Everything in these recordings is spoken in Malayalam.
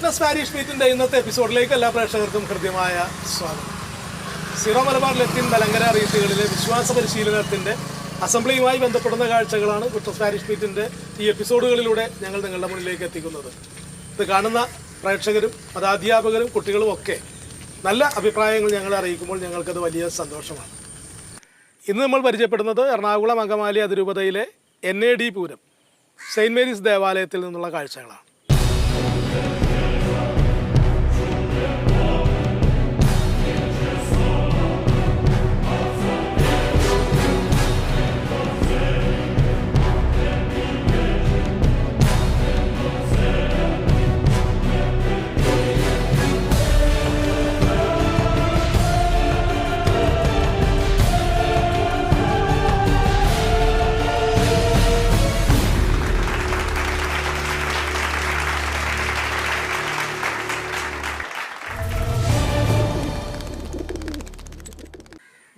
ഗുഡ്നസ് പാരിഷ് മീറ്റിൻ്റെ ഇന്നത്തെ എപ്പിസോഡിലേക്ക് എല്ലാ പ്രേക്ഷകർക്കും ഹൃദ്യമായ സ്വാഗതം. സീറോ മലബാർ ലത്തീൻ മലങ്കര റീത്തുകളിലെ വിശ്വാസ പരിശീലനത്തിൻ്റെ അസംബ്ലിയുമായി ബന്ധപ്പെടുന്ന കാഴ്ചകളാണ് ഗുഡ്നസ് പാരിഷ് മീറ്റിൻ്റെ ഈ എപ്പിസോഡുകളിലൂടെ ഞങ്ങൾ നിങ്ങളുടെ മുന്നിലേക്ക് എത്തിക്കുന്നത്. ഇത് കാണുന്ന പ്രേക്ഷകരും മതാധ്യാപകരും കുട്ടികളും ഒക്കെ നല്ല അഭിപ്രായങ്ങൾ ഞങ്ങളെ അറിയിക്കുമ്പോൾ ഞങ്ങൾക്കത് വലിയ സന്തോഷമാണ്. ഇന്ന് നമ്മൾ പരിചയപ്പെടുന്നത് എറണാകുളം അങ്കമാലി അതിരൂപതയിലെ NAD പൂരം സെയിൻറ്റ് മേരീസ് ദേവാലയത്തിൽ നിന്നുള്ള കാഴ്ചകളാണ്.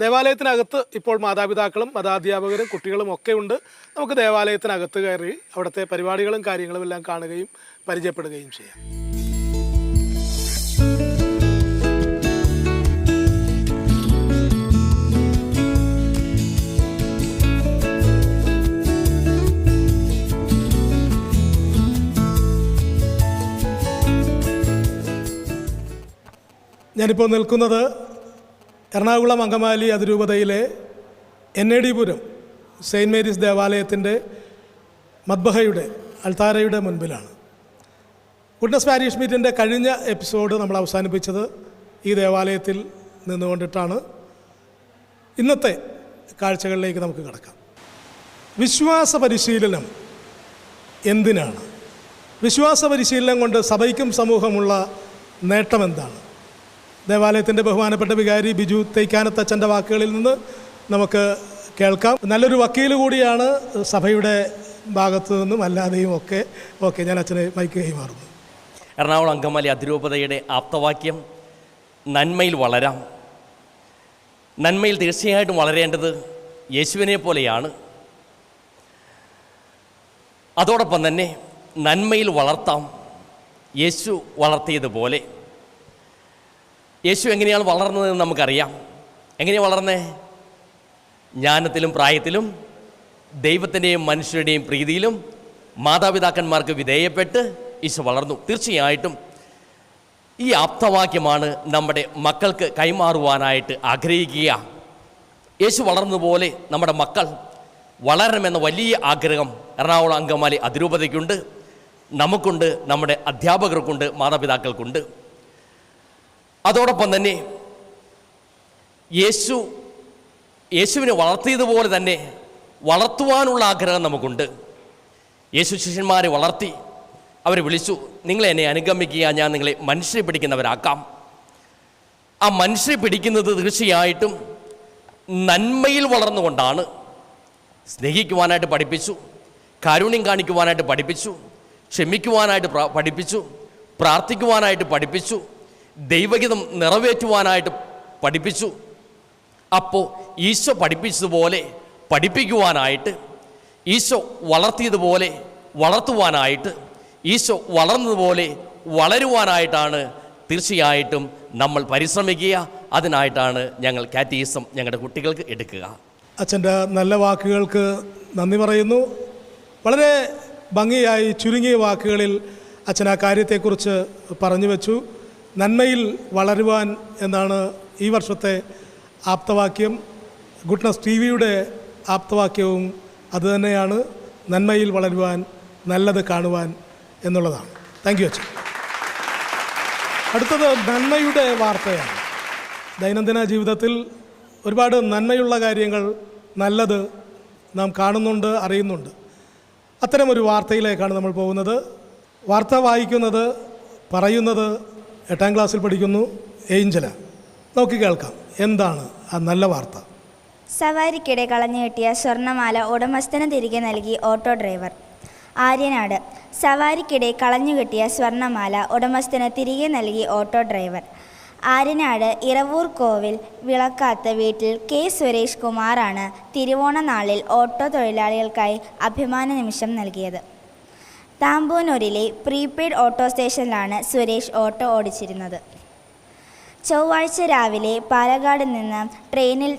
ദേവാലയത്തിനകത്ത് ഇപ്പോൾ മാതാപിതാക്കളും മതാധ്യാപകരും കുട്ടികളും ഒക്കെ ഉണ്ട്. നമുക്ക് ദേവാലയത്തിനകത്ത് കയറി അവിടുത്തെ പരിപാടികളും കാര്യങ്ങളും എല്ലാം കാണുകയും പരിചയപ്പെടുകയും ചെയ്യാം. ഞാനിപ്പോൾ നിൽക്കുന്നത് എറണാകുളം അങ്കമാലി അതിരൂപതയിലെ NAD പൂരം സെയിൻറ്റ് മേരീസ് ദേവാലയത്തിൻ്റെ മദ്ബഹയുടെ അൾത്താരയുടെ മുൻപിലാണ്. ഗുഡ്നസ് പാരിഷ് മീറ്റിൻ്റെ കഴിഞ്ഞ എപ്പിസോഡ് നമ്മൾ അവസാനിപ്പിച്ചത് ഈ ദേവാലയത്തിൽ നിന്നുകൊണ്ടിട്ടാണ്. ഇന്നത്തെ കാഴ്ചകളിലേക്ക് നമുക്ക് കടക്കാം. വിശ്വാസ പരിശീലനം എന്തിനാണ്? വിശ്വാസ പരിശീലനം കൊണ്ട് സഭയ്ക്കും സമൂഹമുള്ള നേട്ടം എന്താണ്? ദേവാലയത്തിൻ്റെ ബഹുമാനപ്പെട്ട വികാരി ബിജു തൈക്കാനത്തച്ഛൻ്റെ വാക്കുകളിൽ നിന്ന് നമുക്ക് കേൾക്കാം. നല്ലൊരു വക്കീൽ കൂടിയാണ് സഭയുടെ ഭാഗത്തു നിന്നും അല്ലാതെയും ഒക്കെ ഞാൻ അച്ഛനെ മൈക്ക് കൈമാറുന്നു. എറണാകുളം അങ്കമാലി അതിരൂപതയുടെ ആപ്തവാക്യം നന്മയിൽ വളരാം. നന്മയിൽ തീർച്ചയായിട്ടും വളരേണ്ടത് യേശുവിനെ പോലെയാണ്. അതോടൊപ്പം തന്നെ നന്മയിൽ വളർത്താം യേശു വളർത്തിയതുപോലെ. യേശു എങ്ങനെയാണ് വളർന്നതെന്ന് നമുക്കറിയാം. എങ്ങനെയാണ് വളർന്നേ? ജ്ഞാനത്തിലും പ്രായത്തിലും ദൈവത്തിൻ്റെയും മനുഷ്യരുടെയും പ്രീതിയിലും മാതാപിതാക്കന്മാർക്ക് വിധേയപ്പെട്ട് ഈശോ വളർന്നു. തീർച്ചയായിട്ടും ഈ ആപ്തവാക്യമാണ് നമ്മുടെ മക്കൾക്ക് കൈമാറുവാനായിട്ട് ആഗ്രഹിക്കുക. യേശു വളർന്നതുപോലെ നമ്മുടെ മക്കൾ വളരണമെന്ന വലിയ ആഗ്രഹം എറണാകുളം അങ്കമാലി അതിരൂപതയ്ക്കുണ്ട്, നമുക്കുണ്ട്, നമ്മുടെ അധ്യാപകർക്കുണ്ട്, മാതാപിതാക്കൾക്കുണ്ട്. അതോടൊപ്പം തന്നെ യേശുവിനെ വളർത്തിയതുപോലെ തന്നെ വളർത്തുവാനുള്ള ആഗ്രഹം നമുക്കുണ്ട്. യേശു ശിഷ്യന്മാരെ വളർത്തി, അവരെ വിളിച്ചു, നിങ്ങളെന്നെ അനുഗമിക്കുക, ഞാൻ നിങ്ങളെ മനുഷ്യരെ പിടിക്കുന്നവരാക്കാം. ആ മനുഷ്യരെ പിടിക്കുന്നത് തീർച്ചയായിട്ടും നന്മയിൽ വളർന്നുകൊണ്ടാണ്. സ്നേഹിക്കുവാനായിട്ട് പഠിപ്പിച്ചു, കാരുണ്യം കാണിക്കുവാനായിട്ട് പഠിപ്പിച്ചു, ക്ഷമിക്കുവാനായിട്ട് പഠിപ്പിച്ചു, പ്രാർത്ഥിക്കുവാനായിട്ട് പഠിപ്പിച്ചു, ദൈവഹിതം നിറവേറ്റുവാനായിട്ട് പഠിപ്പിച്ചു. അപ്പോൾ ഈശോ പഠിപ്പിച്ചതുപോലെ പഠിപ്പിക്കുവാനായിട്ട്, ഈശോ വളർത്തിയതുപോലെ വളർത്തുവാനായിട്ട്, ഈശോ വളർന്നതുപോലെ വളരുവാനായിട്ടാണ് തീർച്ചയായിട്ടും നമ്മൾ പരിശ്രമിക്കുക. അതിനായിട്ടാണ് ഞങ്ങൾ കാറ്റീസം ഞങ്ങളുടെ കുട്ടികൾക്ക് എടുക്കുക. അച്ഛൻ്റെ നല്ല വാക്കുകൾക്ക് നന്ദി പറയുന്നു. വളരെ ഭംഗിയായി ചുരുങ്ങിയ വാക്കുകളിൽ അച്ഛൻ ആ കാര്യത്തെക്കുറിച്ച് പറഞ്ഞു വെച്ചു. നന്മയിൽ വളരുവാൻ എന്നാണ് ഈ വർഷത്തെ ആപ്തവാക്യം. ഗുഡ്നസ് TVയുടെ ആപ്തവാക്യവും അതുതന്നെയാണ്, നന്മയിൽ വളരുവാൻ, നല്ലത് കാണുവാൻ എന്നുള്ളതാണ്. താങ്ക് യു അച്ഛൻ. അടുത്തത് നന്മയുടെ വാർത്തയാണ്. ദൈനംദിന ജീവിതത്തിൽ ഒരുപാട് നന്മയുള്ള കാര്യങ്ങൾ, നല്ലത് നാം കാണുന്നുണ്ട്, അറിയുന്നുണ്ട്. അത്തരമൊരു വാർത്തയിലേക്കാണ് നമ്മൾ പോകുന്നത്. വാർത്ത വായിക്കുന്നത്, പറയുന്നത് 8ാം ക്ലാസ്സിൽ പഠിക്കുന്നു ഏഞ്ചല. നോക്കി കേൾക്കാം എന്താണ് ആ നല്ല വാർത്ത. സവാരിക്കിടെ കളഞ്ഞു കിട്ടിയ സ്വർണ്ണമാല ഉടമസ്ഥന് തിരികെ നൽകി ഓട്ടോ ഡ്രൈവർ. ആര്യനാട്. സവാരിക്കിടെ കളഞ്ഞു കിട്ടിയ സ്വർണ്ണമാല ഉടമസ്ഥന് തിരികെ നൽകി ഓട്ടോ ഡ്രൈവർ. ആര്യനാട് ഇറവൂർ കോവിൽ വിളക്കാത്ത് വീട്ടിൽ K. സുരേഷ് കുമാറാണ് തിരുവോണ നാളിൽ ഓട്ടോ തൊഴിലാളികൾക്കായി അഭിമാന നിമിഷം നൽകിയത്. താമ്പൂനൂരിലെ പ്രീപെയ്ഡ് ഓട്ടോ സ്റ്റേഷനിലാണ് സുരേഷ് ഓട്ടോ ഓടിച്ചിരുന്നത്. ചൊവ്വാഴ്ച രാവിലെ പാലക്കാട് നിന്ന് ട്രെയിനിൽ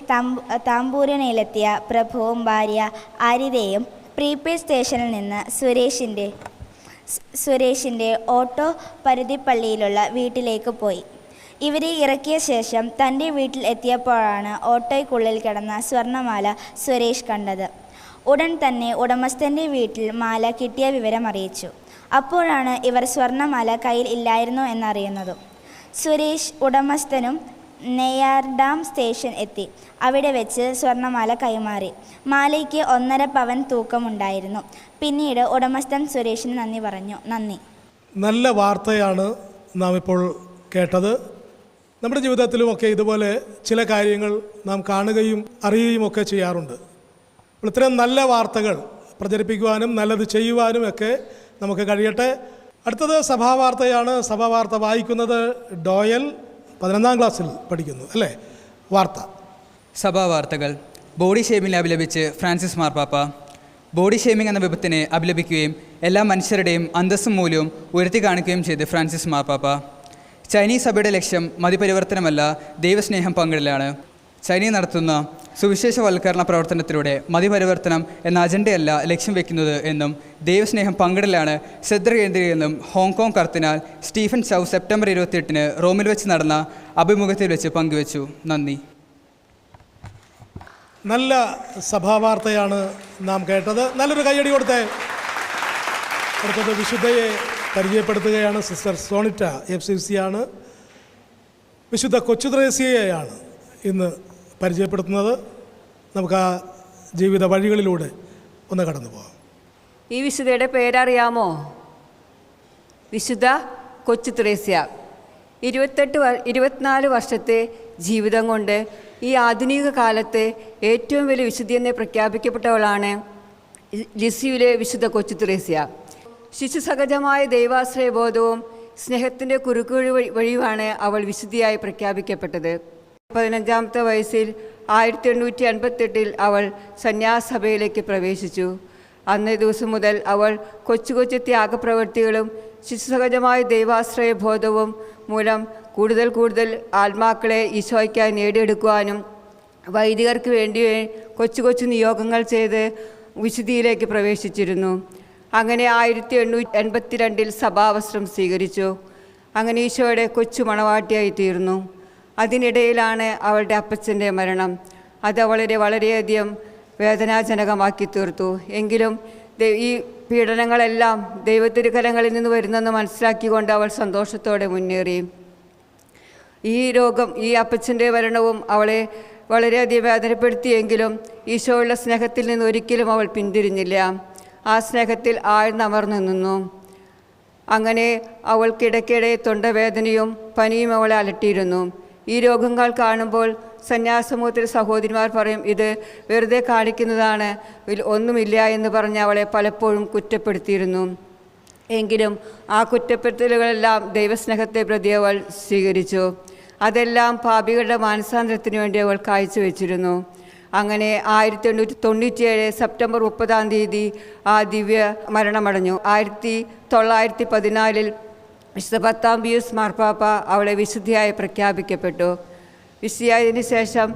താമ്പൂരിനയിലെത്തിയ പ്രഭുവും ഭാര്യ ആരിതയും പ്രീപെയ്ഡ് സ്റ്റേഷനിൽ നിന്ന് സുരേഷിൻ്റെ ഓട്ടോ പരുത്തിപ്പള്ളിയിലുള്ള വീട്ടിലേക്ക് പോയി. ഇവരെ ഇറക്കിയ ശേഷം തൻ്റെ വീട്ടിൽ എത്തിയപ്പോഴാണ് ഓട്ടോയ്ക്കുള്ളിൽ കിടന്ന സ്വർണ്ണമാല സുരേഷ് കണ്ടത്. ഉടൻ തന്നെ ഉടമസ്ഥൻ്റെ വീട്ടിൽ മാല കിട്ടിയ വിവരം അറിയിച്ചു. അപ്പോഴാണ് ഇവർ സ്വർണ്ണമാല കയ്യിൽ ഇല്ലായിരുന്നു എന്നറിയുന്നതും. സുരേഷ് ഉടമസ്ഥനും നെയ്യാർ ഡാം സ്റ്റേഷൻ എത്തി. അവിടെ വെച്ച് സ്വർണ്ണമാല കൈമാറി. മാലയ്ക്ക് 1.5 പവൻ തൂക്കമുണ്ടായിരുന്നു. പിന്നീട് ഉടമസ്ഥൻ സുരേഷിന് നന്ദി പറഞ്ഞു. നന്ദി. നല്ല വാർത്തയാണ് നാം ഇപ്പോൾ കേട്ടത്. നമ്മുടെ ജീവിതത്തിലുമൊക്കെ ഇതുപോലെ ചില കാര്യങ്ങൾ നാം കാണുകയും അറിയുകയും ഒക്കെ ചെയ്യാറുണ്ട്. അപ്പോൾ ഇത്തരം നല്ല വാർത്തകൾ പ്രചരിപ്പിക്കുവാനും നല്ലത് ചെയ്യുവാനും ഒക്കെ നമുക്ക് കഴിയട്ടെ. അടുത്തത് സഭാവാർത്തയാണ്. സഭാവാർത്ത വായിക്കുന്നത് ഡോയൽ, 11ാം ക്ലാസ്സിൽ പഠിക്കുന്നു അല്ലേ? വാർത്ത. സഭാവാർത്തകൾ. ബോഡി ഷേമിങ്ങിനെ അപലപിച്ച് ഫ്രാൻസിസ് മാർപ്പാപ്പ. ബോഡി ഷേമിംഗ് എന്ന വിപത്തിനെ അപലപിക്കുകയും എല്ലാ മനുഷ്യരുടെയും അന്തസ്സും മൂല്യവും ഉയർത്തി കാണിക്കുകയും ചെയ്ത് ഫ്രാൻസിസ് മാർപ്പാപ്പ. ചൈനീസ് സഭയുടെ ലക്ഷ്യം മതപരിവർത്തനമല്ല, ദൈവസ്നേഹം പങ്കിടലാണ്. ചൈന നടത്തുന്ന സുവിശേഷവൽക്കരണ പ്രവർത്തനത്തിലൂടെ മതപരിവർത്തനം എന്ന അജണ്ടയല്ല ലക്ഷ്യം വയ്ക്കുന്നത് എന്നും ദൈവസ്നേഹം പങ്കിടലാണ് ശ്രദ്ധ കേന്ദ്രീകരിച്ചെന്നും ഹോങ്കോങ് കർദിനാൾ സ്റ്റീഫൻ ചൗ സെപ്റ്റംബർ 28 റോമിൽ വെച്ച് നടന്ന അഭിമുഖത്തിൽ വെച്ച് പങ്കുവച്ചു. നന്ദി. നല്ല സഭാവാർത്തയാണ് നാം കേട്ടത്. നല്ലൊരു കയ്യടി കൊടുത്തേ. അടുത്തത് വിശുദ്ധയെ പരിചയപ്പെടുത്തുകയാണ്. സിസ്റ്റർ സോണിറ്റ FCC ആണ്. വിശുദ്ധ കൊച്ചുത്രേസ്യയെയാണ് ഇന്ന് പരിചയപ്പെടുത്തുന്നത്. നമുക്ക് ആ ജീവിത വഴികളിലൂടെ ഒന്ന് കടന്നു പോകാം. ഈ വിശുദ്ധയുടെ പേരറിയാമോ? വിശുദ്ധ കൊച്ചുത്രേസ്യ. 24 വർഷത്തെ ജീവിതം കൊണ്ട് ഈ ആധുനിക കാലത്തെ ഏറ്റവും വലിയ വിശുദ്ധിയെന്ന് പ്രഖ്യാപിക്കപ്പെട്ടവളാണ് ലിസിയിലെ വിശുദ്ധ കൊച്ചുത്രേസ്യ. ശിശുസഹജമായ ദൈവാശ്രയബോധവും സ്നേഹത്തിൻ്റെ കുറുക്കുവഴി വഴിയുമാണ് അവൾ വിശുദ്ധിയായി പ്രഖ്യാപിക്കപ്പെട്ടത്. 15ാമത്തെ വയസ്സിൽ 1888 അവൾ സന്യാസഭയിലേക്ക് പ്രവേശിച്ചു. അന്നേ ദിവസം മുതൽ അവൾ കൊച്ചു കൊച്ചു ത്യാഗപ്രവൃത്തികളും ശിശുസഹജമായ ദൈവാശ്രയബോധവും മൂലം കൂടുതൽ ആത്മാക്കളെ ഈശോയ്ക്കായി നേടിയെടുക്കുവാനും വൈദികർക്ക് വേണ്ടി കൊച്ചു കൊച്ചു നിയോഗങ്ങൾ ചെയ്ത് വിശുദ്ധിയിലേക്ക് പ്രവേശിച്ചിരുന്നു. അങ്ങനെ 1882 സഭാവസ്ത്രം സ്വീകരിച്ചു. അങ്ങനെ ഈശോയുടെ കൊച്ചു മണവാട്ടിയായി തീർന്നു. അതിനിടയിലാണ് അവളുടെ അപ്പച്ചൻ്റെ മരണം. അത് വളരെയധികം വേദനാജനകമാക്കി തീർത്തു. എങ്കിലും ഈ പീഡനങ്ങളെല്ലാം ദൈവത്തിരുകരങ്ങളിൽ നിന്ന് വരുന്നെന്ന് മനസ്സിലാക്കിക്കൊണ്ട് അവൾ സന്തോഷത്തോടെ മുന്നേറി. ഈ അപ്പച്ചൻ്റെ മരണവും അവളെ വളരെയധികം വേദനപ്പെടുത്തിയെങ്കിലും ഈശോയുള്ള സ്നേഹത്തിൽ നിന്ന് ഒരിക്കലും അവൾ പിന്തിരിഞ്ഞില്ല. ആ സ്നേഹത്തിൽ ആഴ്ന്നമർന്നു നിന്നു. അങ്ങനെ അവൾക്കിടയ്ക്കിടെ തൊണ്ടവേദനയും പനിയും അവളെ അലട്ടിയിരുന്നു. ഈ രോഗങ്ങൾ കാണുമ്പോൾ സന്യാസമൂഹത്തിലെ സഹോദരിമാർ പറയും, ഇത് വെറുതെ കാണിക്കുന്നതാണ്, ഒന്നുമില്ല എന്ന് പറഞ്ഞ് അവളെ പലപ്പോഴും കുറ്റപ്പെടുത്തിയിരുന്നു. എങ്കിലും ആ കുറ്റപ്പെടുത്തലുകളെല്ലാം ദൈവസ്നേഹത്തെ പ്രതി അവൾ സ്വീകരിച്ചു. അതെല്ലാം പാപികളുടെ മാനസാന്തരത്തിന് വേണ്ടി അവൾ കാഴ്ചവെച്ചിരുന്നു. അങ്ങനെ 1897 സെപ്റ്റംബർ 30 ആ ദിവ്യ മരണമടഞ്ഞു. 1914 വിശുദ്ധ 10ാം പിയൂസ് മാർപ്പാപ്പ അവളെ വിശുദ്ധിയായി പ്രഖ്യാപിക്കപ്പെട്ടു. വിശുദ്ധിയായതിനു ശേഷം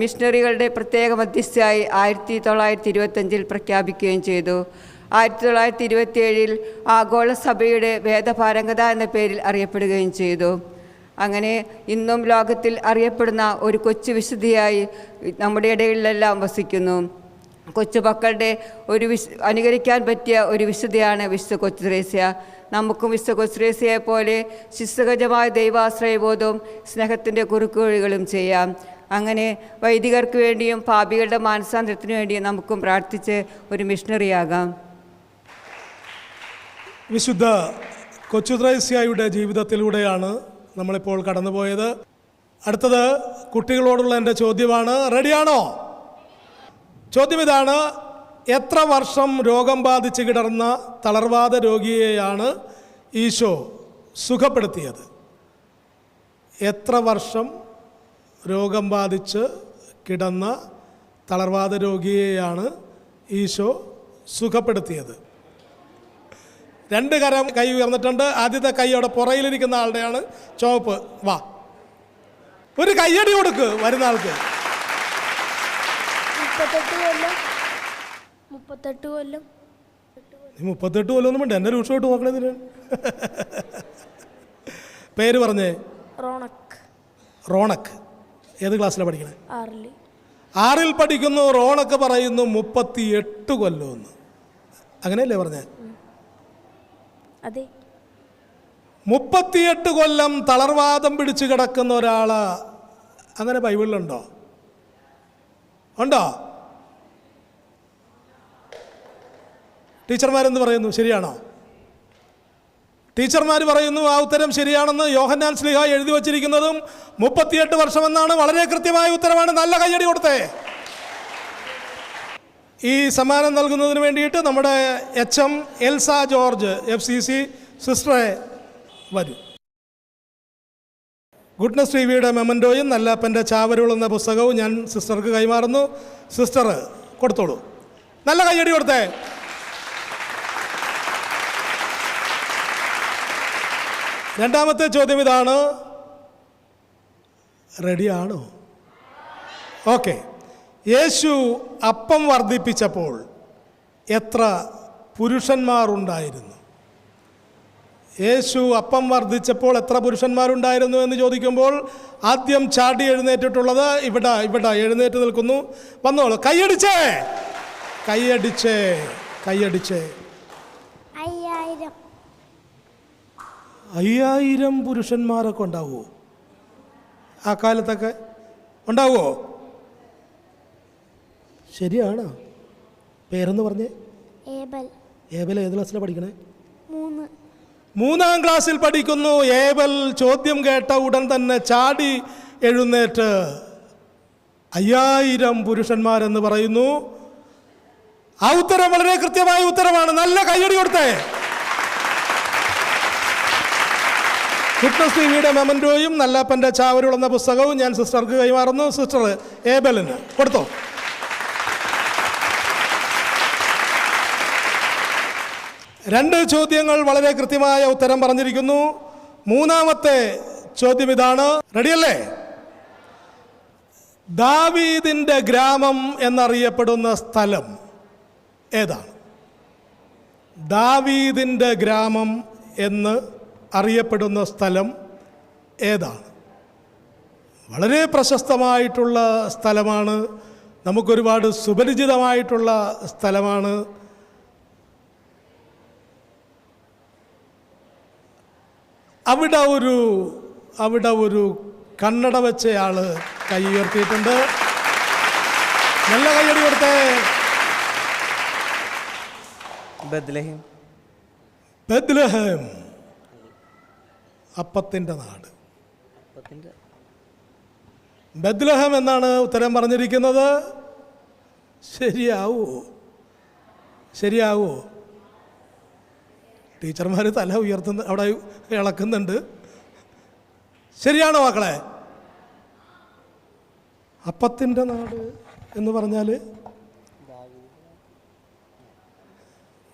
മിഷണറികളുടെ പ്രത്യേക മധ്യസ്ഥയായി 1925 പ്രഖ്യാപിക്കുകയും ചെയ്തു. 1927 ആഗോള സഭയുടെ വേദപാരംഗത എന്ന പേരിൽ അറിയപ്പെടുകയും ചെയ്തു. അങ്ങനെ ഇന്നും ലോകത്തിൽ അറിയപ്പെടുന്ന ഒരു കൊച്ചു വിശുദ്ധിയായി നമ്മുടെ ഇടയിലെല്ലാം വസിക്കുന്നു. കൊച്ചുമക്കളുടെ അനുകരിക്കാൻ പറ്റിയ ഒരു വിശുദ്ധിയാണ് വിശുദ്ധ കൊച്ചുത്രേസ്യ. നമുക്കും വിശുദ്ധ കൊച്ചുത്രേസ്യയെ പോലെ ശിശുസഹജമായ ദൈവാശ്രയബോധവും സ്നേഹത്തിൻ്റെ കുറുക്കുവഴികളും ചെയ്യാം. അങ്ങനെ വൈദികർക്ക് വേണ്ടിയും പാപികളുടെ മാനസാന്തരത്തിനു വേണ്ടിയും നമുക്കും പ്രാർത്ഥിച്ച് ഒരു മിഷണറിയാകാം. വിശുദ്ധ കൊച്ചുത്രേസ്യയുടെ ജീവിതത്തിലൂടെയാണ് നമ്മളിപ്പോൾ കടന്നുപോയത്. അടുത്തത് കുട്ടികളോടുള്ള എൻ്റെ ചോദ്യമാണ്. റെഡിയാണോ? ചോദ്യം ഇതാണ്: എത്ര വർഷം രോഗം ബാധിച്ച് കിടന്ന തളർവാദ രോഗിയെയാണ് ഈശോ സുഖപ്പെടുത്തിയത്? എത്ര വർഷം രോഗം ബാധിച്ച് കിടന്ന തളർവാദ രോഗിയെയാണ് ഈശോ സുഖപ്പെടുത്തിയത്? 2 കരം കൈ ഉയർന്നിട്ടുണ്ട്. ആദ്യത്തെ കൈ അവിടെ പുറയിലിരിക്കുന്ന ആളുടെയാണ്, ചുവപ്പ്. വാ, ഒരു കയ്യടി കൊടുക്ക് വരുന്ന ആൾക്ക്. 38 കൊല്ലം. 38 കൊല്ലമൊന്നും വേണ്ട, എന്നെ രൂക്ഷമായിട്ട് നോക്കണതിന്. പേര് പറഞ്ഞേ. റോണക്ക്. ഏത് ക്ലാസ്സിലാണ് പഠിക്കണേ? 6ൽ പഠിക്കുന്നു. റോണക്ക് പറയുന്നു 38 കൊല്ലമെന്ന്. അങ്ങനെയല്ലേ പറഞ്ഞേ? അതെ. 38 കൊല്ലം തളർവാദം പിടിച്ച് കിടക്കുന്ന ഒരാള് അങ്ങനെ ബൈബിളിലുണ്ടോ? ഉണ്ടോ? ടീച്ചർമാരെന്ത് പറയുന്നു? ശരിയാണോ? ടീച്ചർമാർ പറയുന്നു ആ ഉത്തരം ശരിയാണെന്ന്. യോഹന്നാൻ ശ്ലീഹ എഴുതി വച്ചിരിക്കുന്നതും 38 വർഷമെന്നാണ്. വളരെ കൃത്യമായ ഉത്തരമാണ്. നല്ല കയ്യടി കൊടുത്തേ. ഈ സമ്മാനം നൽകുന്നതിന് വേണ്ടിയിട്ട് നമ്മുടെ HM എൽസ ജോർജ് FCC സിസ്റ്ററെ വരും. ഗുഡ്നസ് ടിവിയുടെ മെമൻറ്റോയും നല്ലപ്പൻ്റെ ചാവരുൾ എന്ന പുസ്തകവും ഞാൻ സിസ്റ്റർക്ക് കൈമാറുന്നു. സിസ്റ്റർ കൊടുത്തോളൂ. നല്ല കയ്യടി കൊടുത്തേ. രണ്ടാമത്തെ ചോദ്യം ഇതാണ്. റെഡിയാണോ? ഓക്കെ. യേശു അപ്പം വർദ്ധിപ്പിച്ചപ്പോൾ എത്ര പുരുഷന്മാരുണ്ടായിരുന്നു? യേശു അപ്പം വർദ്ധിച്ചപ്പോൾ എത്ര പുരുഷന്മാരുണ്ടായിരുന്നു എന്ന് ചോദിക്കുമ്പോൾ ആദ്യം ചാടി എഴുന്നേറ്റിട്ടുള്ളത് ഇവിടെ എഴുന്നേറ്റ് നിൽക്കുന്നു. വന്നോളൂ. കൈയടിച്ചേ. 5000 പുരുഷന്മാരൊക്കെ ഉണ്ടാവുമോ? ആ കാലത്തൊക്കെ ഉണ്ടാവുമോ? ശരിയാണോ? പേരെന്ന് പറഞ്ഞേ. ഏബൽ ഏത് ക്ലാസ്സിലാണ് പഠിക്കണേ? 3ാം ക്ലാസ്സിൽ പഠിക്കുന്നു. ഏബൽ ചോദ്യം കേട്ട ഉടൻ തന്നെ ചാടി എഴുന്നേറ്റ് 5000 പുരുഷന്മാരെന്ന് പറയുന്നു. ആ ഉത്തരം വളരെ കൃത്യമായ ഉത്തരമാണ്. നല്ല കയ്യടി കൊടുത്തേ. ഗുഡ്നസ് ടിവിയുടെ മെമൻറ്റോയും നല്ലപ്പൻ്റെ ചാവരുൾ എന്ന പുസ്തകവും ഞാൻ സിസ്റ്റർക്ക് കൈമാറുന്നു. സിസ്റ്റർ ഏബലിന് കൊടുത്തോ. രണ്ട് ചോദ്യങ്ങൾ വളരെ കൃത്യമായ ഉത്തരം പറഞ്ഞിരിക്കുന്നു. മൂന്നാമത്തെ ചോദ്യം ഇതാണ്. റെഡിയല്ലേ? ദാവീദിന്റെ ഗ്രാമം എന്നറിയപ്പെടുന്ന സ്ഥലം ഏതാണ്? ദാവീദിന്റെ ഗ്രാമം എന്ന് അറിയപ്പെടുന്ന സ്ഥലം ഏതാണ്? വളരെ പ്രശസ്തമായിട്ടുള്ള സ്ഥലമാണ്. നമുക്കൊരുപാട് സുപരിചിതമായിട്ടുള്ള സ്ഥലമാണ്. അവിടെ ഒരു കണ്ണട വെച്ചയാള് കൈ ഉയർത്തിയിട്ടുണ്ട്. നല്ല കൈയടി കൊടുത്തേ. ബെത്ലഹേം, അപ്പത്തിൻ്റെ നാട്. ബെത്ലഹേം എന്നാണ് ഉത്തരം പറഞ്ഞിരിക്കുന്നത്. ശരിയാവോ? ടീച്ചർമാർ തല ഉയർത്തുന്ന അവിടെ ഇളക്കുന്നുണ്ട്. ശരിയാണോ മക്കളെ? അപ്പത്തിൻ്റെ നാട് എന്ന് പറഞ്ഞാൽ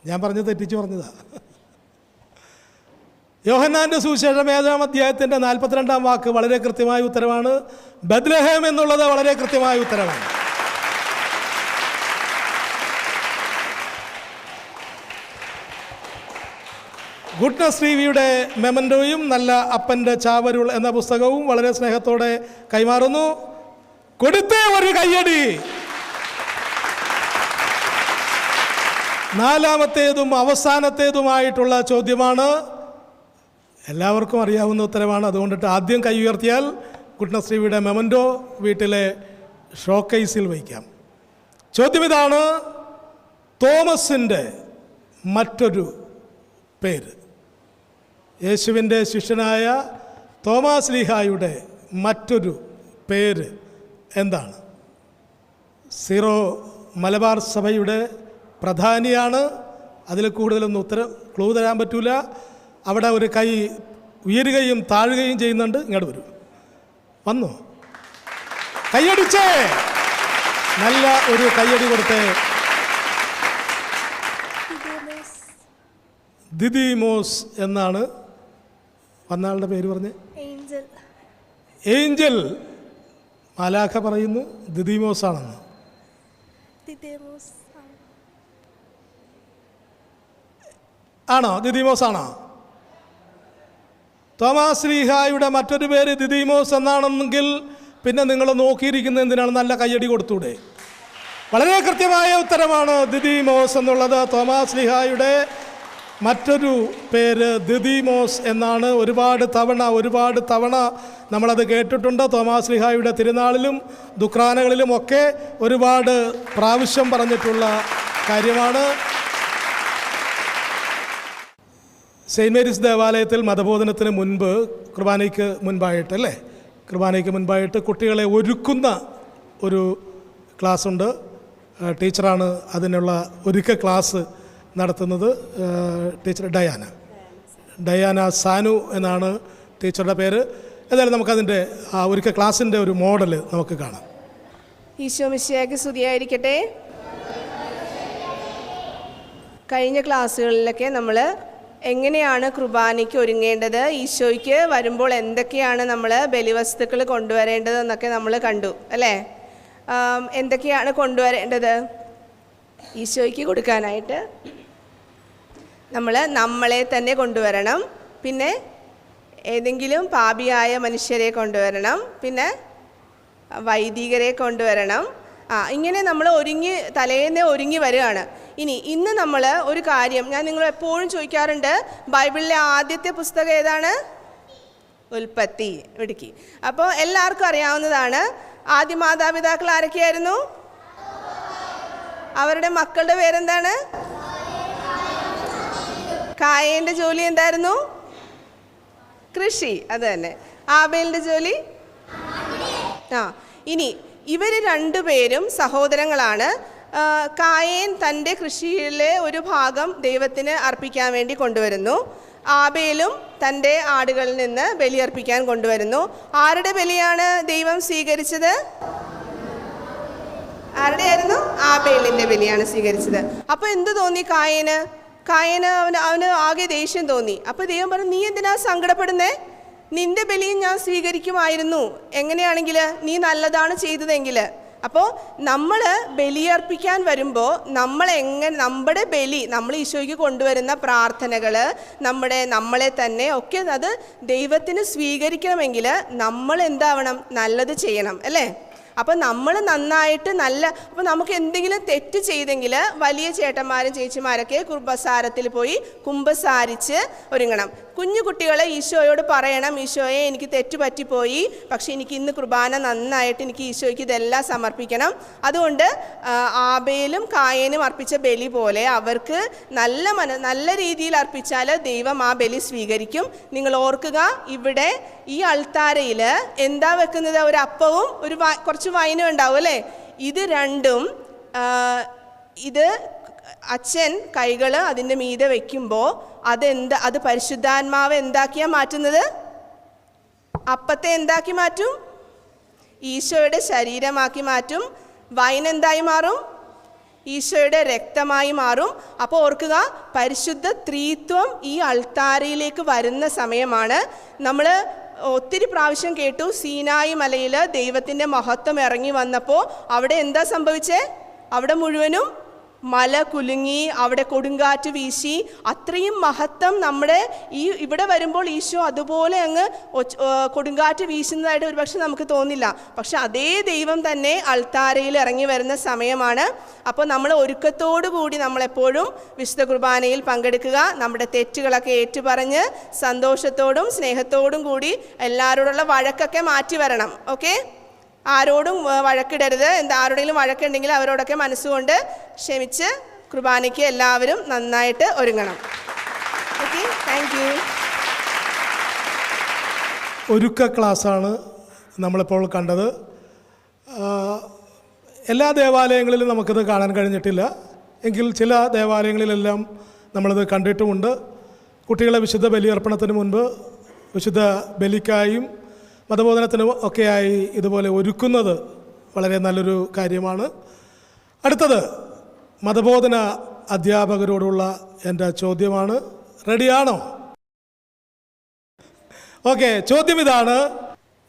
ഞാൻ തെറ്റിച്ചു പറഞ്ഞതാ. യോഹന്നാന്റെ സുവിശേഷം 7-ാം അധ്യായത്തിൻ്റെ 42-ാം വാക്ക് വളരെ കൃത്യമായ ഉത്തരമാണ്. ബെത്ലഹേം എന്നുള്ളത് വളരെ കൃത്യമായ ഉത്തരമാണ്. ഗുഡ്നസ് ടിവിയുടെ മെമൻറ്റോയും നല്ല അപ്പൻ്റെ ചാവരുൾ എന്ന പുസ്തകവും വളരെ സ്നേഹത്തോടെ കൈമാറുന്നു. കൊടുത്തേ ഒരു കയ്യടി. നാലാമത്തേതും അവസാനത്തേതുമായിട്ടുള്ള ചോദ്യമാണ്. എല്ലാവർക്കും അറിയാവുന്ന ഉത്തരമാണ്. അതുകൊണ്ടിട്ട് ആദ്യം കൈ ഉയർത്തിയാൽ ഗുഡ്നസ് ടിവിയുടെ മെമൻറ്റോ വീട്ടിലെ ഷോക്കേസിൽ വയ്ക്കാം. ചോദ്യം ഇതാണ്. തോമസിൻ്റെ മറ്റൊരു പേര്. യേശുവിൻ്റെ ശിഷ്യനായ തോമാസ് ലീഹായുടെ മറ്റൊരു പേര് എന്താണ്? സീറോ മലബാർ സഭയുടെ പ്രധാനിയാണ്. അതിൽ കൂടുതലൊന്നും ക്ലൂ തരാൻ പറ്റൂല. അവിടെ ഒരു കൈ ഉയരുകയും താഴുകയും ചെയ്യുന്നുണ്ട്. ഇങ്ങോട്ട് വരൂ. വന്നു. കൈയടിച്ചേ. നല്ല ഒരു കയ്യടി കൊടുത്തേ. ദിദിമോസ് എന്നാണ് വന്നയാളുടെ പേര് പറഞ്ഞ്. ഏഞ്ചൽ. ഏഞ്ചൽ. മാലാഖ പറയുന്നു ദിദിമോസ് ആണെന്ന്. ദിദിമോസ് ആണോ? ദിദിമോസ് ആണോ? തോമാസ് ശ്ലീഹായുടെ മറ്റൊരു പേര് ദിദിമോസ് എന്നാണെന്നെങ്കിൽ പിന്നെ നിങ്ങൾ നോക്കിയിരിക്കുന്നത് എന്തിനാണ്? നല്ല കയ്യടി കൊടുത്തൂടെ? വളരെ കൃത്യമായ ഉത്തരമാണ് ദിദിമോസ് എന്നുള്ളത്. തോമാസ് ശ്ലീഹായുടെ മറ്റൊരു പേര് ദിദിമോസ് എന്നാണ്. ഒരുപാട് തവണ നമ്മളത് കേട്ടിട്ടുണ്ട്. തോമാസ് ശ്ലീഹായുടെ തിരുനാളിലും ദുഃഖാനകളിലും ഒക്കെ ഒരുപാട് പ്രാവശ്യം പറഞ്ഞിട്ടുള്ള കാര്യമാണ്. സെയിൻറ്റ് മേരീസ് ദേവാലയത്തിൽ മതബോധനത്തിന് മുൻപ്, കുർബാനയ്ക്ക് മുൻപായിട്ട് കുട്ടികളെ ഒരുക്കുന്ന ഒരു ക്ലാസ്സുണ്ട്. ടീച്ചറാണ് അതിനുള്ള ഒരുക്ക ക്ലാസ് നടത്തുന്നത്. ടീച്ചർ ഡയാന സാനു എന്നാണ് ടീച്ചറുടെ പേര്. ഏതായാലും നമുക്കതിൻ്റെ ആ ഒരുക്ക ക്ലാസ്സിൻ്റെ ഒരു മോഡൽ നമുക്ക് കാണാം. ഈശോ മിശിഹായ്ക്ക് സ്തുതിയായിരിക്കട്ടെ. കഴിഞ്ഞ ക്ലാസ്സുകളിലൊക്കെ നമ്മൾ എങ്ങനെയാണ് കുർബാനയ്ക്ക് ഒരുങ്ങേണ്ടത്, ഈശോയ്ക്ക് വരുമ്പോൾ എന്തൊക്കെയാണ് നമ്മൾ ബലിവസ്തുക്കൾ കൊണ്ടുവരേണ്ടതെന്നൊക്കെ നമ്മൾ കണ്ടു അല്ലേ? എന്തൊക്കെയാണ് കൊണ്ടുവരേണ്ടത് ഈശോയ്ക്ക് കൊടുക്കാനായിട്ട്? നമ്മളെ തന്നെ കൊണ്ടുവരണം, പിന്നെ ഏതെങ്കിലും പാപിയായ മനുഷ്യരെ കൊണ്ടുവരണം, പിന്നെ വൈദികരെ കൊണ്ടുവരണം. ഇങ്ങനെ നമ്മൾ തലേന്ന് ഒരുങ്ങി വരികയാണ്. ഇന്ന് നമ്മൾ ഒരു കാര്യം ഞാൻ നിങ്ങൾ എപ്പോഴും ചോദിക്കാറുണ്ട്, ബൈബിളിലെ ആദ്യത്തെ പുസ്തകം ഏതാണ്? ഉൽപ്പത്തി. ഇടുക്കി. അപ്പോൾ എല്ലാവർക്കും അറിയാവുന്നതാണ്. ആദ്യ മാതാപിതാക്കൾ ആരൊക്കെയായിരുന്നു? അവരുടെ മക്കളുടെ പേരെന്താണ്? കായേൻ്റെ ജോലി എന്തായിരുന്നു? കൃഷി. അത് തന്നെ. ആബേലിൻ്റെ ജോലി? ഇവർ രണ്ടുപേരും സഹോദരങ്ങളാണ്. കായേൻ തൻ്റെ കൃഷിയിലെ ഒരു ഭാഗം ദൈവത്തിന് അർപ്പിക്കാൻ വേണ്ടി കൊണ്ടുവരുന്നു. ആബേലും തൻ്റെ ആടുകളിൽ നിന്ന് ബലിയർപ്പിക്കാൻ കൊണ്ടുവരുന്നു. ആരുടെ ബലിയാണ് ദൈവം സ്വീകരിച്ചത്? ആരുടെയായിരുന്നു? ആബേലിൻ്റെ ബലിയാണ് സ്വീകരിച്ചത്. അപ്പോൾ എന്ത് തോന്നി കായേന്? അവന് ആകെ ദേഷ്യം തോന്നി. അപ്പോൾ ദൈവം പറഞ്ഞു, നീ എന്തിനാ സങ്കടപ്പെടുന്നേ? നിന്റെ ബലിയും ഞാൻ സ്വീകരിക്കുമായിരുന്നു, എങ്ങനെയാണെങ്കിൽ നീ നല്ലതാണ് ചെയ്തതെങ്കിൽ. അപ്പോൾ നമ്മൾ ബലിയർപ്പിക്കാൻ വരുമ്പോൾ നമ്മുടെ ബലി, നമ്മൾ ഈശോയ്ക്ക് കൊണ്ടുവരുന്ന പ്രാർത്ഥനകൾ, നമ്മളെ തന്നെ ഒക്കെ അത് ദൈവത്തിന് സ്വീകരിക്കണമെങ്കിൽ നമ്മൾ എന്താവണം? നല്ലത് ചെയ്യണം അല്ലേ? അപ്പം നമ്മൾ നന്നായിട്ട് അപ്പോൾ നമുക്ക് എന്തെങ്കിലും തെറ്റ് ചെയ്തെങ്കിൽ വലിയ ചേട്ടന്മാരും ചേച്ചിമാരൊക്കെ കുമ്പസാരത്തിൽ പോയി കുമ്പസാരിച്ച് ഒരുങ്ങണം. കുഞ്ഞു കുട്ടികളെ ഈശോയോട് പറയണം, ഈശോയെ എനിക്ക് തെറ്റ് പറ്റിപ്പോയി, പക്ഷെ എനിക്ക് ഇന്ന് കുർബാന നന്നായിട്ട് എനിക്ക് ഈശോയ്ക്ക് ഇതെല്ലാം സമർപ്പിക്കണം. അതുകൊണ്ട് ആബേലും കായേനും അർപ്പിച്ച ബലി പോലെ അവർക്ക് നല്ല രീതിയിൽ അർപ്പിച്ചാൽ ദൈവം ആ ബലി സ്വീകരിക്കും. നിങ്ങൾ ഓർക്കുക, ഇവിടെ ഈ അൾത്താരയിൽ എന്താ വെക്കുന്നത്? ഒരു അപ്പവും കുറച്ച് വൈനും ഉണ്ടാവും അല്ലേ? ഇത് രണ്ടും ഇത് അച്ഛൻ കൈകൾ അതിൻ്റെ മീതെ വയ്ക്കുമ്പോൾ അത് പരിശുദ്ധാത്മാവ് എന്താക്കിയാ മാറ്റുന്നത്? അപ്പത്തെ എന്താക്കി മാറ്റും? ഈശോയുടെ ശരീരമാക്കി മാറ്റും. വൈൻ എന്തായി മാറും? ഈശോയുടെ രക്തമായി മാറും. അപ്പോൾ ഓർക്കുക, പരിശുദ്ധ ത്രിത്വം ഈ അൾത്താരയിലേക്ക് വരുന്ന സമയമാണ്. നമ്മൾ ഒത്തിരി പ്രാവശ്യം കേട്ടു, സീനായി മലയിൽ ദൈവത്തിൻ്റെ മഹത്വം ഇറങ്ങി വന്നപ്പോൾ അവിടെ എന്താ സംഭവിച്ചേ? അവിടെ മുഴുവനും മല കുലുങ്ങി, അവിടെ കൊടുങ്കാറ്റ് വീശി. അത്രയും മഹത്വം ഇവിടെ വരുമ്പോൾ ഈശോ അതുപോലെ അങ്ങ് കൊടുങ്കാറ്റ് വീശുന്നതായിട്ട് ഒരുപക്ഷെ നമുക്ക് തോന്നില്ല. പക്ഷെ അതേ ദൈവം തന്നെ അൾത്താരയിൽ ഇറങ്ങി വരുന്ന സമയമാണ്. അപ്പോൾ നമ്മൾ ഒരുക്കത്തോടു കൂടി നമ്മളെപ്പോഴും വിശുദ്ധ കുർബാനയിൽ പങ്കെടുക്കുക. നമ്മുടെ തെറ്റുകളൊക്കെ ഏറ്റുപറഞ്ഞ് സന്തോഷത്തോടും സ്നേഹത്തോടും കൂടി എല്ലാവരോടുള്ള വഴക്കൊക്കെ മാറ്റി വരണം. ഓക്കെ? ആരോടും വഴക്കിടരുത്. ആരോടെങ്കിലും വഴക്കുണ്ടെങ്കിൽ അവരോടൊക്കെ മനസ്സുകൊണ്ട് ക്ഷമിച്ച് കുർബാനയ്ക്ക് എല്ലാവരും നന്നായിട്ട് ഒരുങ്ങണം. Okay, thank you. ഒരുക്ക ക്ലാസ്സാണ് നമ്മളിപ്പോൾ കണ്ടത്. എല്ലാ ദേവാലയങ്ങളിലും നമുക്കിത് കാണാൻ കഴിഞ്ഞിട്ടില്ല, എങ്കിൽ ചില ദേവാലയങ്ങളിലെല്ലാം നമ്മളിത് കണ്ടിട്ടുമുണ്ട്. കുട്ടികളെ വിശുദ്ധ ബലിയർപ്പണത്തിന് മുൻപ് വിശുദ്ധ ബലിക്കായും മതബോധനത്തിനും ഒക്കെയായി ഇതുപോലെ ഒരുക്കുന്നത് വളരെ നല്ലൊരു കാര്യമാണ്. അടുത്തത് മതബോധന അധ്യാപകരോടുള്ള എൻ്റെ ചോദ്യമാണ്. റെഡിയാണോ? ഓക്കെ, ചോദ്യം ഇതാണ്: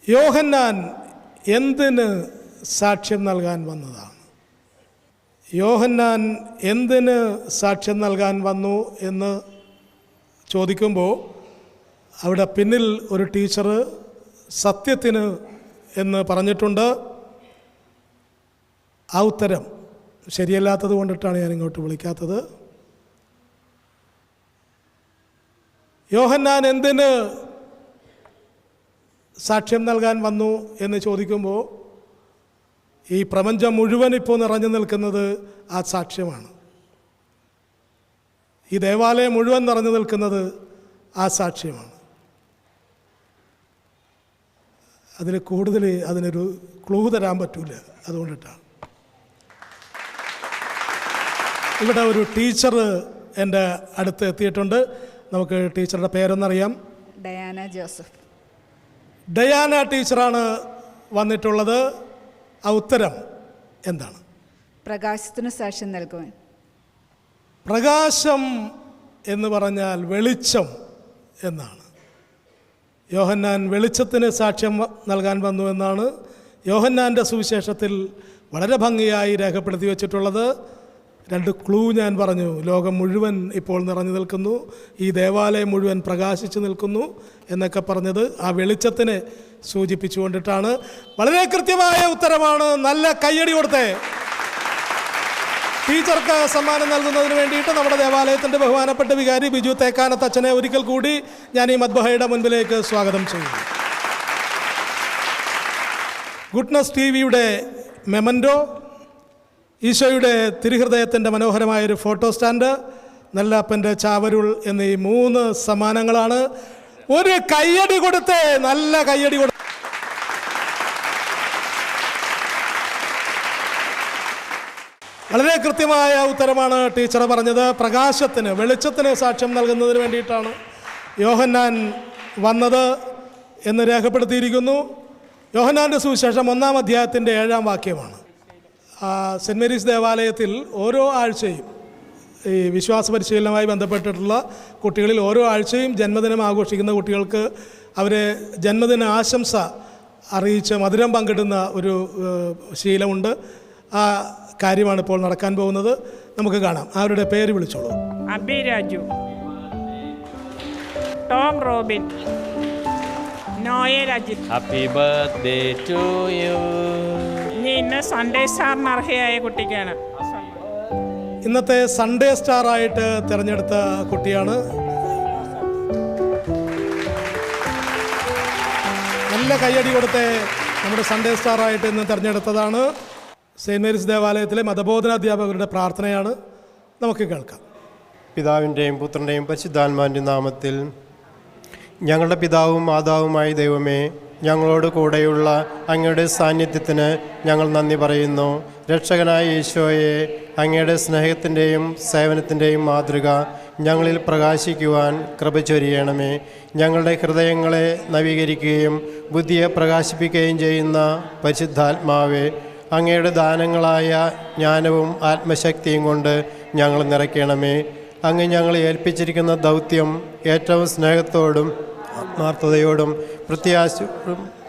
യോഹന്നാൻ എന്തിന് സാക്ഷ്യം നൽകാൻ വന്നതാണ്? യോഹന്നാൻ എന്തിന് സാക്ഷ്യം നൽകാൻ വന്നു എന്ന് ചോദിക്കുമ്പോൾ അവിടെ പിന്നിൽ ഒരു ടീച്ചർ സത്യത്തിന് എന്ന് പറഞ്ഞിട്ടുണ്ട്. ആ ഉത്തരം ശരിയല്ലാത്തത് കൊണ്ടിട്ടാണ് ഞാൻ ഇങ്ങോട്ട് വിളിക്കാത്തത്. യോഹന്നാൻ എന്തിന് സാക്ഷ്യം നൽകാൻ വന്നു എന്ന് ചോദിക്കുമ്പോൾ ഈ പ്രപഞ്ചം മുഴുവൻ ഇപ്പോൾ നിറഞ്ഞു നിൽക്കുന്നത് ആ സാക്ഷ്യമാണ്. ഈ ദേവാലയം മുഴുവൻ നിറഞ്ഞു നിൽക്കുന്നത് ആ സാക്ഷ്യമാണ്. അതിൽ കൂടുതൽ അതിനൊരു ക്ലൂ തരാൻ പറ്റൂല, അതുകൊണ്ടിട്ടാണ്. ഇവിടെ ഒരു ടീച്ചർ എൻ്റെ അടുത്ത് എത്തിയിട്ടുണ്ട്. നമുക്ക് ടീച്ചറുടെ പേരൊന്നറിയാം. Diana Joseph. ഡയാന ടീച്ചറാണ് വന്നിട്ടുള്ളത്. ആ ഉത്തരം എന്താണ്? പ്രകാശത്തിന് സാക്ഷ്യം നൽകുവാൻ. പ്രകാശം എന്ന് പറഞ്ഞാൽ വെളിച്ചം എന്നാണ്. യോഹന്നാൻ വെളിച്ചത്തിന് സാക്ഷ്യം നൽകാൻ വന്നു എന്നാണ് യോഹന്നാൻ്റെ സുവിശേഷത്തിൽ വളരെ ഭംഗിയായി രേഖപ്പെടുത്തി വച്ചിട്ടുള്ളത്. 2 ക്ലൂ ഞാൻ പറഞ്ഞു. ലോകം മുഴുവൻ ഇപ്പോൾ നിറഞ്ഞു നിൽക്കുന്നു, ഈ ദേവാലയം മുഴുവൻ പ്രകാശിച്ചു നിൽക്കുന്നു എന്നൊക്കെ പറഞ്ഞത് ആ വെളിച്ചത്തിനെ സൂചിപ്പിച്ചുകൊണ്ടിട്ടാണ്. വളരെ കൃത്യമായ ഉത്തരമാണ്. നല്ല കയ്യടി കൊടുത്തേ. ടീച്ചർക്ക് സമ്മാനം നൽകുന്നതിന് വേണ്ടിയിട്ട് നമ്മുടെ ദേവാലയത്തിൻ്റെ ബഹുമാനപ്പെട്ട വികാരി ബിജു തേക്കാനത്ത് അച്ഛനെ ഒരിക്കൽ കൂടി ഞാൻ ഈ മദ്ബഹയുടെ മുൻപിലേക്ക് സ്വാഗതം ചെയ്യുന്നു. ഗുഡ്നസ് ടിവിയുടെ മെമൻറ്റോ, ഈശോയുടെ തിരുഹൃദയത്തിൻ്റെ മനോഹരമായൊരു ഫോട്ടോ സ്റ്റാൻഡ്, നെല്ലപ്പൻ്റെ ചാവരുൾ എന്നീ 3 സമ്മാനങ്ങളാണ്. ഒരു കയ്യടി കൊടുത്തേ, നല്ല കയ്യടി കൊടുത്തേ. വളരെ കൃത്യമായ ഉത്തരമാണ് ടീച്ചർ പറഞ്ഞത്. പ്രകാശത്തിന്, വെളിച്ചത്തിന് സാക്ഷ്യം നൽകുന്നതിന് വേണ്ടിയിട്ടാണ് യോഹന്നാൻ വന്നത് എന്ന് രേഖപ്പെടുത്തിയിരിക്കുന്നു. യോഹന്നാൻ്റെ സുവിശേഷം 1-ാം അധ്യായത്തിൻ്റെ 7-ാം വാക്യമാണ്. സെൻറ്റ് മേരീസ് ദേവാലയത്തിൽ ഓരോ ആഴ്ചയും ഈ വിശ്വാസ പരിശീലനവുമായി ബന്ധപ്പെട്ടിട്ടുള്ള കുട്ടികളിൽ ഓരോ ആഴ്ചയും ജന്മദിനം ആഘോഷിക്കുന്ന കുട്ടികൾക്ക് അവരെ ജന്മദിന ആശംസ അറിയിച്ച് മധുരം പങ്കിടുന്ന ഒരു ശീലമുണ്ട്. ആ കാര്യമാണ് ഇപ്പോൾ നടക്കാൻ പോകുന്നത്. നമുക്ക് കാണാം. അവരുടെ പേര് വിളിച്ചോളൂ. Abi Raju, Tom Robin, Noya Rajith. Happy birthday to you. ഇന്ന് സൺഡേ സ്റ്റാറിന് അർഹയായ കുട്ടിക്കാണ്. ഇന്നത്തെ സൺഡേ സ്റ്റാർ ആയിട്ട് തിരഞ്ഞെടുത്ത കുട്ടിയാണ്. നല്ല കയ്യടി കൊടുത്ത് നമ്മുടെ സൺഡേ സ്റ്റാർ ആയിട്ട് ഇന്ന് തിരഞ്ഞെടുത്തതാണ്. സെയിൻറ്റ് മേരീസ് ദേവാലയത്തിലെ മതബോധന അധ്യാപകരുടെ പ്രാർത്ഥനയാണ്. നമുക്ക് കേൾക്കാം. പിതാവിൻ്റെയും പുത്രൻ്റെയും പരിശുദ്ധാത്മാവിൻ്റെയും നാമത്തിൽ. ഞങ്ങളുടെ പിതാവും മാതാവുമായ ദൈവമേ, ഞങ്ങളോട് കൂടെയുള്ള അങ്ങയുടെ സാന്നിധ്യത്തിന് ഞങ്ങൾ നന്ദി പറയുന്നു. രക്ഷകനായ ഈശോയെ, അങ്ങയുടെ സ്നേഹത്തിൻ്റെയും സേവനത്തിൻ്റെയും മാതൃക ഞങ്ങളിൽ പ്രകാശിക്കുവാൻ കൃപ ചൊരിയണമേ. ഞങ്ങളുടെ ഹൃദയങ്ങളെ നവീകരിക്കുകയും ബുദ്ധിയെ പ്രകാശിപ്പിക്കുകയും ചെയ്യുന്ന പരിശുദ്ധാത്മാവെ, അങ്ങയുടെ ദാനങ്ങളായ ജ്ഞാനവും ആത്മശക്തിയും കൊണ്ട് ഞങ്ങൾ നിറയ്ക്കണമേ. അങ്ങ് ഞങ്ങളെ ഏൽപ്പിച്ചിരിക്കുന്ന ദൗത്യം ഏറ്റവും സ്നേഹത്തോടും ആത്മാർത്ഥതയോടും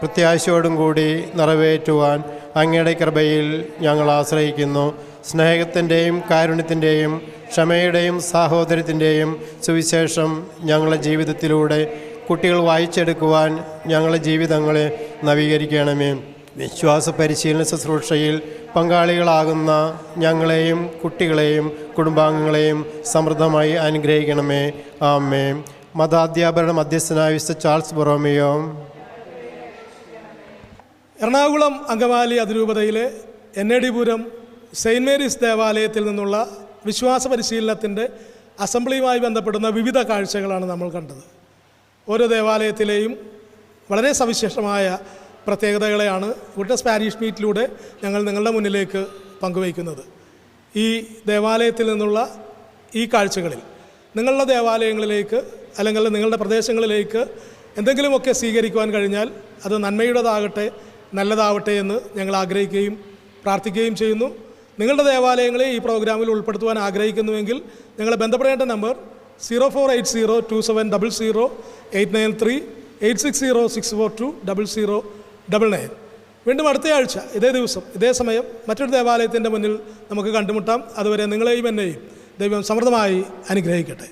പ്രത്യാശയോടും കൂടി നിറവേറ്റുവാൻ അങ്ങയുടെ കൃപയിൽ ഞങ്ങൾ ആശ്രയിക്കുന്നു. സ്നേഹത്തിൻ്റെയും കാരുണ്യത്തിൻ്റെയും ക്ഷമയുടെയും സാഹോദര്യത്തിൻ്റെയും സുവിശേഷം ഞങ്ങളുടെ ജീവിതത്തിലൂടെ കുട്ടികൾ വായിച്ചെടുക്കുവാൻ ഞങ്ങളുടെ ജീവിതങ്ങളെ നവീകരിക്കണമേ. വിശ്വാസ പരിശീലന ശുശ്രൂഷയിൽ പങ്കാളികളാകുന്ന ഞങ്ങളെയും കുട്ടികളെയും കുടുംബാംഗങ്ങളെയും സമൃദ്ധമായി അനുഗ്രഹിക്കണമേ. ആമേൻ. മതാധ്യാപകരുടെ മധ്യസ്ഥനായ വിശുദ്ധ ചാൾസ് ബൊറോമിയോ. എറണാകുളം അങ്കമാലി അതിരൂപതയിലെ എന്നടിപുരം സെയിൻറ്റ് മേരീസ് ദേവാലയത്തിൽ നിന്നുള്ള വിശ്വാസ പരിശീലനത്തിൻ്റെ അസംബ്ലിയുമായി ബന്ധപ്പെടുന്ന വിവിധ കാഴ്ചകളാണ് നമ്മൾ കണ്ടത്. ഓരോ ദേവാലയത്തിലെയും വളരെ സവിശേഷമായ പ്രത്യേകതകളെയാണ് ഗുഡ്നസ് പാരീഷ് മീറ്റിലൂടെ ഞങ്ങൾ നിങ്ങളുടെ മുന്നിലേക്ക് പങ്കുവയ്ക്കുന്നത്. ഈ ദേവാലയത്തിൽ നിന്നുള്ള ഈ കാഴ്ചകളിൽ നിങ്ങളുടെ ദേവാലയങ്ങളിലേക്ക് അല്ലെങ്കിൽ നിങ്ങളുടെ പ്രദേശങ്ങളിലേക്ക് എന്തെങ്കിലുമൊക്കെ സ്വീകരിക്കുവാൻ കഴിഞ്ഞാൽ അത് നന്മയുടേതാകട്ടെ, നല്ലതാവട്ടെ എന്ന് ഞങ്ങൾ ആഗ്രഹിക്കുകയും പ്രാർത്ഥിക്കുകയും ചെയ്യുന്നു. നിങ്ങളുടെ ദേവാലയങ്ങളെ ഈ പ്രോഗ്രാമിൽ ഉൾപ്പെടുത്തുവാൻ ആഗ്രഹിക്കുന്നുവെങ്കിൽ ഞങ്ങളെ ബന്ധപ്പെടേണ്ട നമ്പർ 048027008993 8606420099. വീണ്ടും അടുത്തയാഴ്ച ഇതേ ദിവസം ഇതേ സമയം മറ്റൊരു ദേവാലയത്തിൻ്റെ മുന്നിൽ നമുക്ക് കണ്ടുമുട്ടാം. അതുവരെ നിങ്ങളെയും എന്നെയും ദൈവം സമൃദ്ധമായി അനുഗ്രഹിക്കട്ടെ.